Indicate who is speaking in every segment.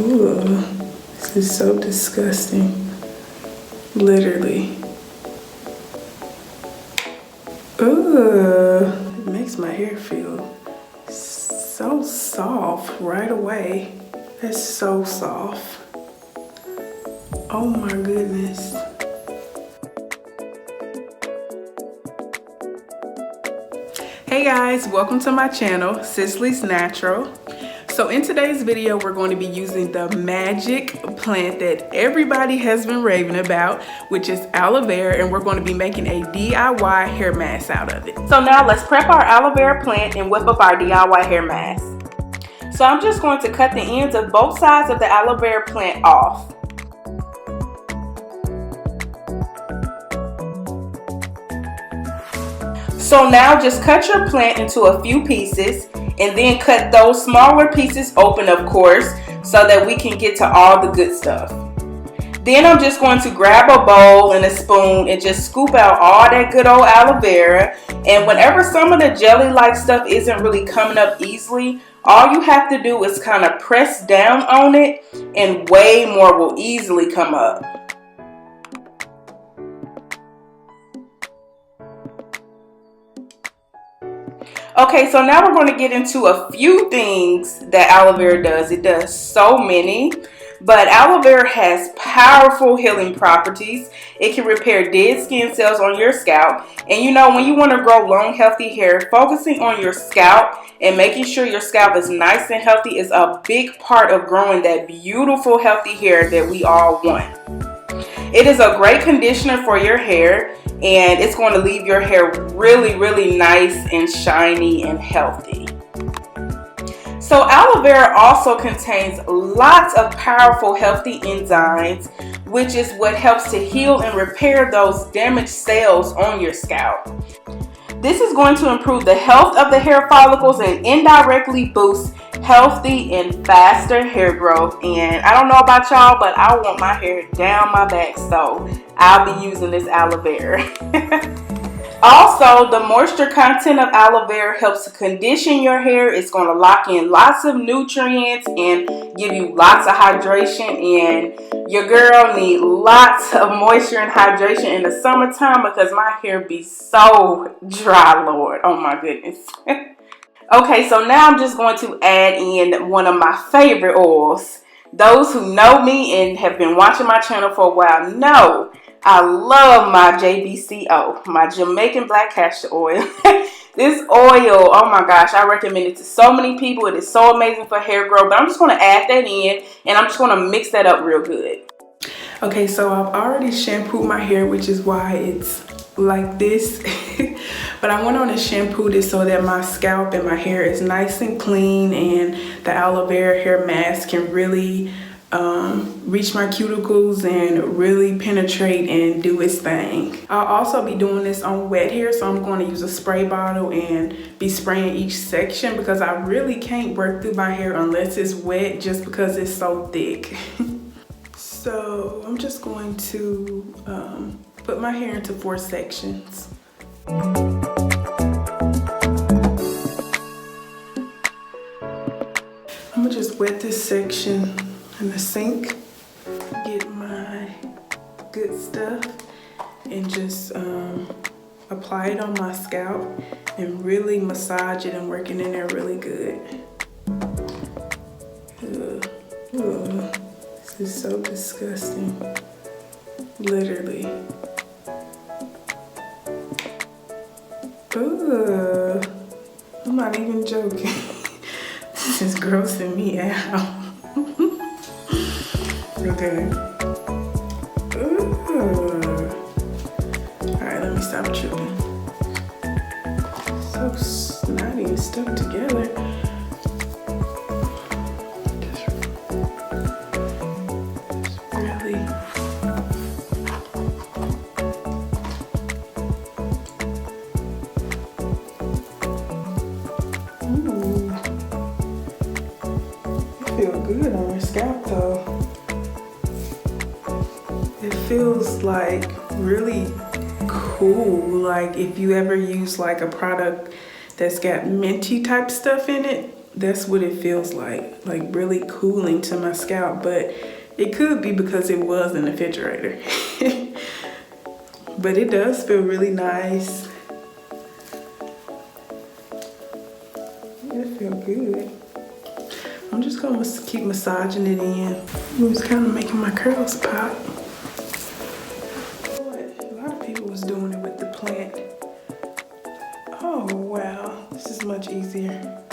Speaker 1: Ooh, this is so disgusting. Literally. Ooh, it makes my hair feel so soft right away. That's so soft. Oh my goodness. Hey guys, welcome to my channel, Cicely's Natural. So in today's video, we're going to be using the magic plant that everybody has been raving about, which is aloe vera, and we're going to be making a DIY hair mask out of it. So now let's prep our aloe vera plant and whip up our DIY hair mask. So I'm just going to cut the ends of both sides of the aloe vera plant off. So now just cut your plant into a few pieces and then cut those smaller pieces open, of course, so that we can get to all the good stuff. Then I'm just going to grab a bowl and a spoon and just scoop out all that good old aloe vera. And whenever some of the jelly-like stuff isn't really coming up easily, all you have to do is kind of press down on it and way more will easily come up. Okay, so now we're going to get into a few things that aloe vera does. It does so many, but aloe vera has powerful healing properties. It can repair dead skin cells on your scalp. And you know, when you want to grow long, healthy hair, focusing on your scalp and making sure your scalp is nice and healthy is a big part of growing that beautiful, healthy hair that we all want. It is a great conditioner for your hair, and it's going to leave your hair really, really nice and shiny and healthy. So aloe vera also contains lots of powerful, healthy enzymes, which is what helps to heal and repair those damaged cells on your scalp. This is going to improve the health of the hair follicles and indirectly boost healthy and faster hair growth. And I don't know about y'all, but I want my hair down my back, so I'll be using this aloe vera. Also, the moisture content of aloe vera helps to condition your hair. It's going to lock in lots of nutrients and give you lots of hydration. And your girl needs lots of moisture and hydration in the summertime because my hair be so dry, Lord. Oh my goodness. Okay, so now I'm just going to add in one of my favorite oils. Those who know me and have been watching my channel for a while know I love my JBCO, my Jamaican Black Castor Oil. This oil, oh my gosh, I recommend it to so many people. It is so amazing for hair growth. But I'm just going to add that in and I'm just going to mix that up real good. Okay, so I've already shampooed my hair, which is why it's like this. But I went on and shampooed it so that my scalp and my hair is nice and clean, and the aloe vera hair mask can really reach my cuticles and really penetrate and do its thing. I'll also be doing this on wet hair, so I'm going to use a spray bottle and be spraying each section because I really can't work through my hair unless it's wet just because it's so thick. So I'm just going to put my hair into 4 sections. I'm gonna just wet this section in the sink, get my good stuff, and just apply it on my scalp and really massage it and work it in there really good. Ugh. This is so disgusting. Literally. Ugh. I'm not even joking. This is grossing me out. Okay. Alright, let me stop tripping. So snotty and stuck together. Feel good on your scalp though. It feels like really cool. Like if you ever use like a product that's got minty type stuff in it, That's what it feels like really cooling to my scalp, but it could be because it was in the refrigerator. But it does feel really nice. It feels good. I'm just gonna keep massaging it in. It was kind of making my curls pop. A lot of people was doing it with the plant. Oh wow, this is much easier.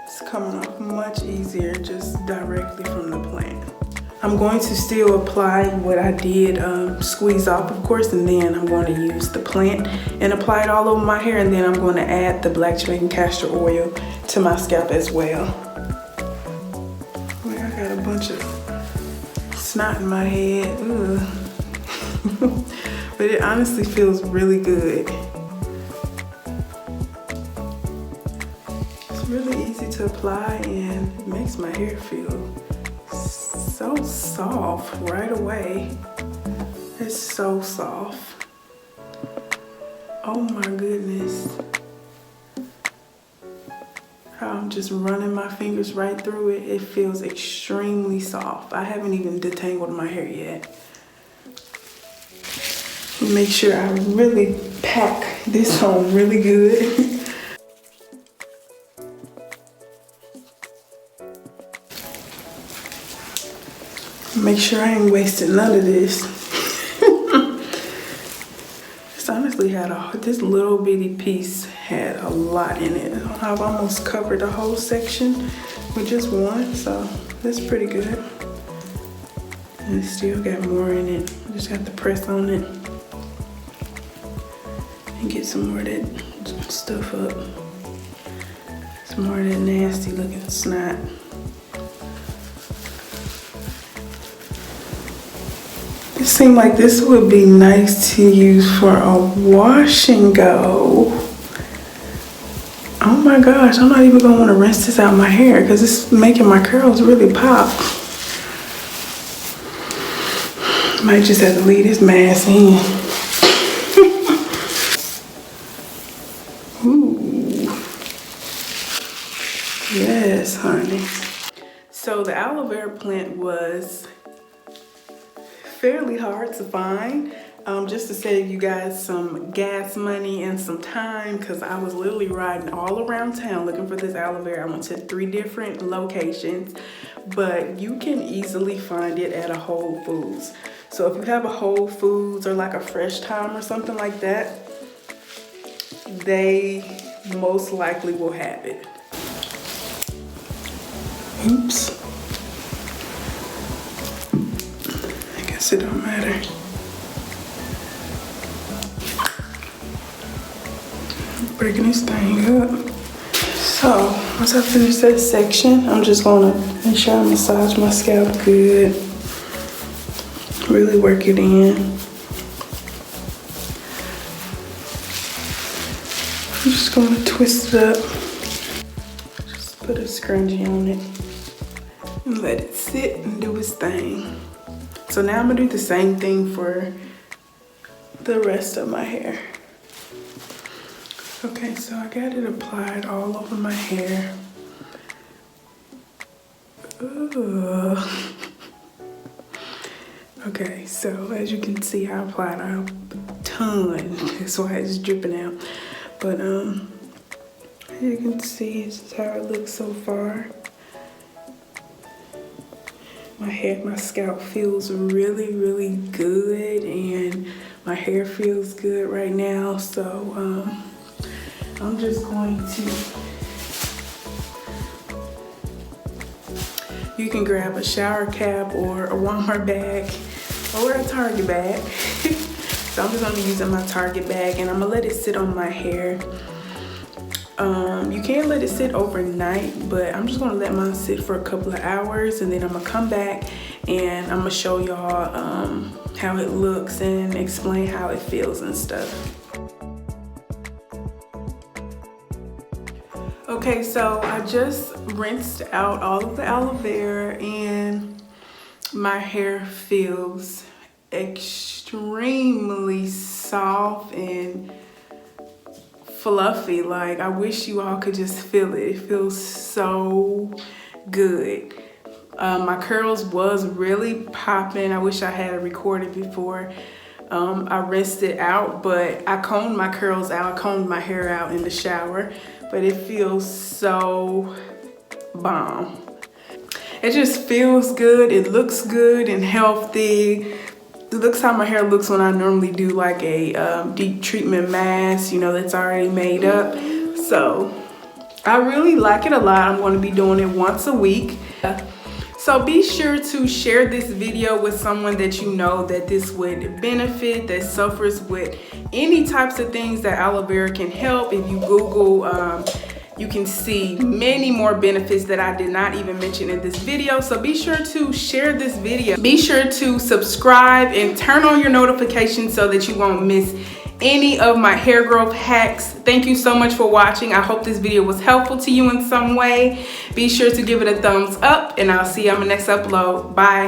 Speaker 1: It's coming off much easier just directly from the plant. I'm going to still apply what I did squeeze off, of course, and then I'm going to use the plant and apply it all over my hair, and then I'm going to add the black Jamaican castor oil to my scalp as well. I got a bunch of snot in my head. Ugh. But it honestly feels really good. It's really easy to apply and it makes my hair feel so soft right away. It's so soft. Oh my goodness. How I'm just running my fingers right through it. It feels extremely soft. I haven't even detangled my hair yet. Make sure I really pack this on really good. Make sure I ain't wasted none of this. This honestly had this little bitty piece had a lot in it. I've almost covered the whole section with just one, so that's pretty good. And it still got more in it. I just got to press on it and get some more of that stuff up. Some more of that nasty looking snot. It seemed like this would be nice to use for a wash and go. Oh my gosh, I'm not even gonna want to rinse this out my hair because it's making my curls really pop. Might just have to leave this mask in. Ooh. Yes, honey. So the aloe vera plant was fairly hard to find, just to save you guys some gas money and some time, because I was literally riding all around town looking for this aloe vera. I went to 3 different locations, but you can easily find it at a Whole Foods. So if you have a Whole Foods or like a Fresh Time or something like that, they most likely will have it. Oops. It don't matter. Breaking this thing up. So once I finish that section, I'm just gonna make sure I massage my scalp good. Really work it in. I'm just gonna twist it up. Just put a scrunchie on it and let it sit and do its thing. So now I'm gonna do the same thing for the rest of my hair. Okay, so I got it applied all over my hair. Ooh. Okay, so as you can see, I applied a ton. That's why it's dripping out. But as you can see, this is how it looks so far. My scalp feels really, really good, and my hair feels good right now. So I'm just going to, you can grab a shower cap or a Walmart bag or a Target bag. So I'm just gonna be using my Target bag, and I'm gonna let it sit on my hair. You can let it sit overnight, but I'm just gonna let mine sit for a couple of hours, and then I'm gonna come back and I'm gonna show y'all how it looks and explain how it feels and stuff. Okay, so I just rinsed out all of the aloe vera, and my hair feels extremely soft and fluffy. Like, I wish you all could just feel it. It feels so good. My curls was really popping. I wish I had recorded before I rinsed it out, but I combed my curls out. I combed my hair out in the shower, but it feels so bomb. It just feels good. It looks good and healthy. It looks how my hair looks when I normally do like a deep treatment mask, you know, that's already made up. So I really like it a lot. I'm going to be doing it once a week. So be sure to share this video with someone that you know that this would benefit, that suffers with any types of things that aloe vera can help. If you Google, you can see many more benefits that I did not even mention in this video. So be sure to share this video. Be sure to subscribe and turn on your notifications so that you won't miss any of my hair growth hacks. Thank you so much for watching. I hope this video was helpful to you in some way. Be sure to give it a thumbs up, and I'll see you on my next upload. Bye.